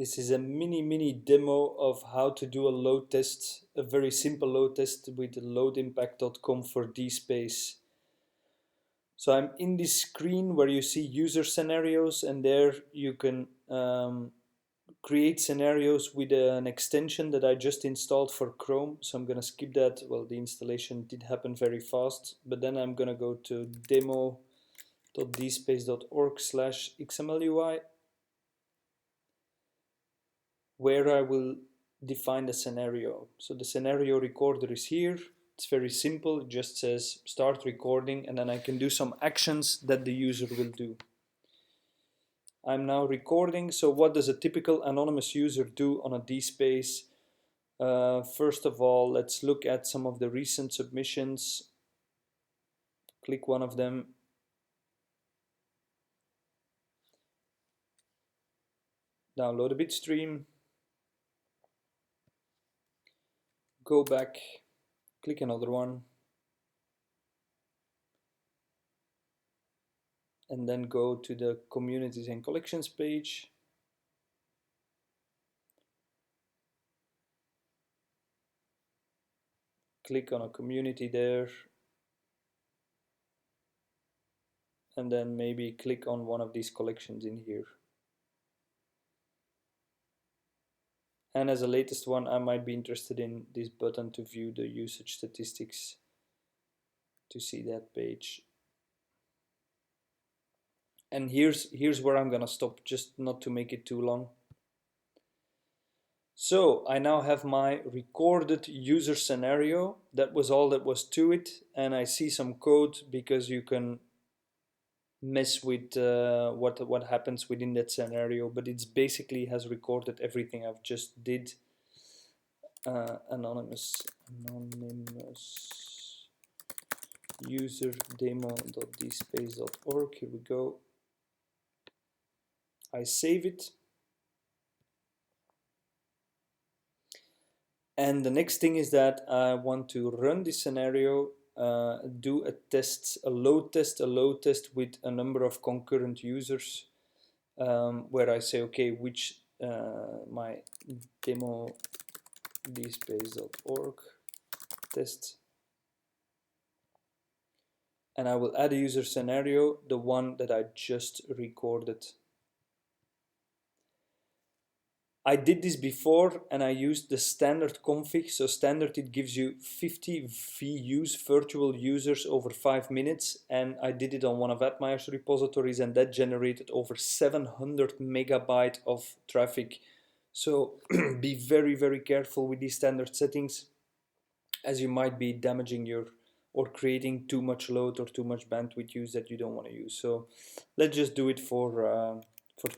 This is a mini demo of how to do a load test, a very simple load test with loadimpact.com for DSpace. So I'm in this screen where you see user scenarios, and there you can create scenarios with an extension that I just installed for Chrome. So I'm gonna skip that. Well, the installation did happen very fast, but then I'm gonna go to demo.dspace.org/xmlui, where I will define the scenario. So the scenario recorder is here. It's very simple. It just says start recording, and then I can do some actions that the user will do. I'm now recording. So what does a typical anonymous user do on a DSpace? First of all, let's look at some of the recent submissions. Click one of them. Download a bitstream. Go back, click another one, and then go to the communities and collections page. Click on a community there, and then maybe click on one of these collections in here. And as a latest one, I might be interested in this button to view the usage statistics, to see that page. And here's where I'm gonna stop, just not to make it too long. So I now have my recorded user scenario. That was all that was to it. And I see some code because you can mess with what happens within that scenario, but it's basically has recorded everything I've just did. Anonymous user demo.dspace.org. Here we go. I save it. And the next thing is that I want to run this scenario, do a test, a load test with a number of concurrent users, where I say, okay, which my demo dspace.org test, and I will add a user scenario, the one that I just recorded. I did this before and I used the standard config. So standard, it gives you 50 VUs, virtual users, over 5 minutes, and I did it on one of Admire's repositories, and that generated over 700 megabyte of traffic. So be very careful with these standard settings, as you might be damaging your or creating too much load or too much bandwidth use that you don't want to use. So let's just do it for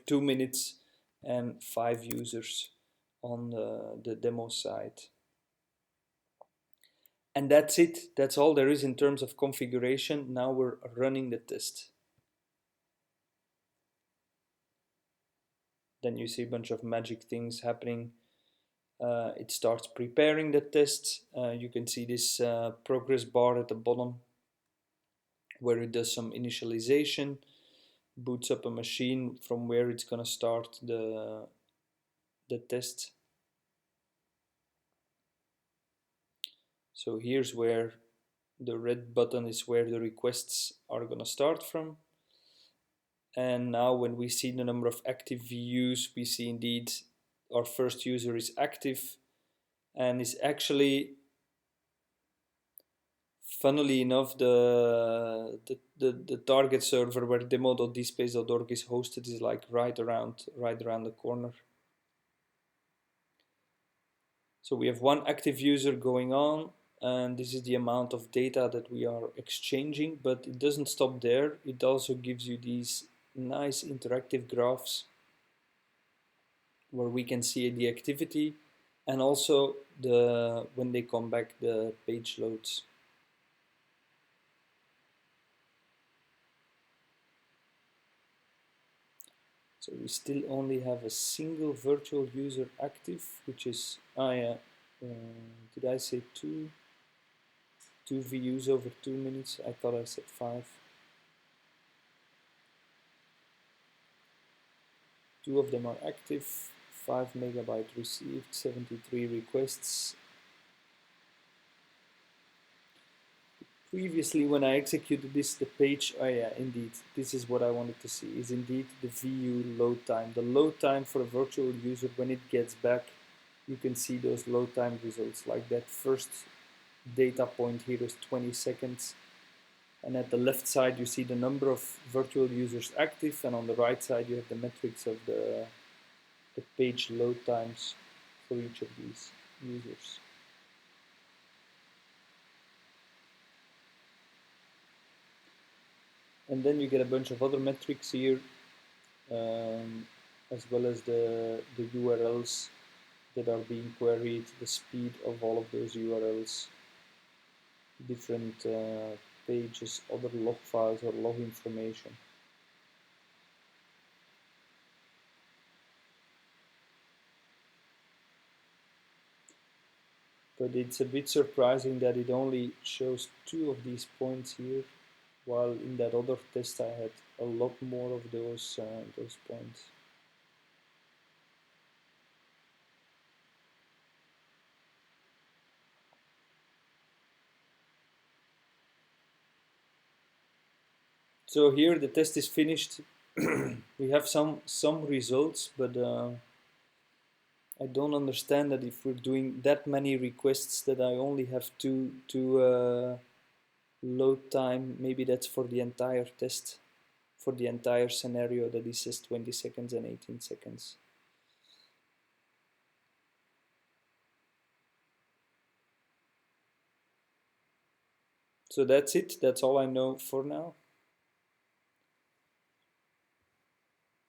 2 minutes and 5 users on the demo site. And that's it. That's all there is in terms of configuration. Now we're running the test. Then you see a bunch of magic things happening. It starts preparing the test. You can see this progress bar at the bottom where it does some initialization, boots up a machine from where it's going to start the test. So here's where the red button is where the requests are going to start from. And now when we see the number of active VUs, we see indeed our first user is active and is actually, funnily enough, the target server where demo.dspace.org is hosted is like right around the corner. So we have one active user going on, and this is the amount of data that we are exchanging, but it doesn't stop there. It also gives you these nice interactive graphs where we can see the activity and also when they come back, the page loads. So we still only have a single virtual user active, which is, did I say 2 VUs over 2 minutes? I thought I said 5. 2 of them are active, 5 megabyte received, 73 requests. Previously, when I executed this, the page, oh yeah, indeed, this is what I wanted to see, is indeed the VU load time. The load time for a virtual user, when it gets back, you can see those load time results. Like that first data point here is 20 seconds. And at the left side, you see the number of virtual users active, and on the right side, you have the metrics of the page load times for each of these users. And then you get a bunch of other metrics here, as well as the URLs that are being queried, the speed of all of those URLs, different pages, other log files or log information. But it's a bit surprising that it only shows 2 of these points here, while in that other test I had a lot more of those points. So here the test is finished. We have some results, but I don't understand that if we're doing that many requests that I only have two load time. Maybe that's for the entire test, for the entire scenario that it says 20 seconds and 18 seconds. So that's it. That's all I know for now.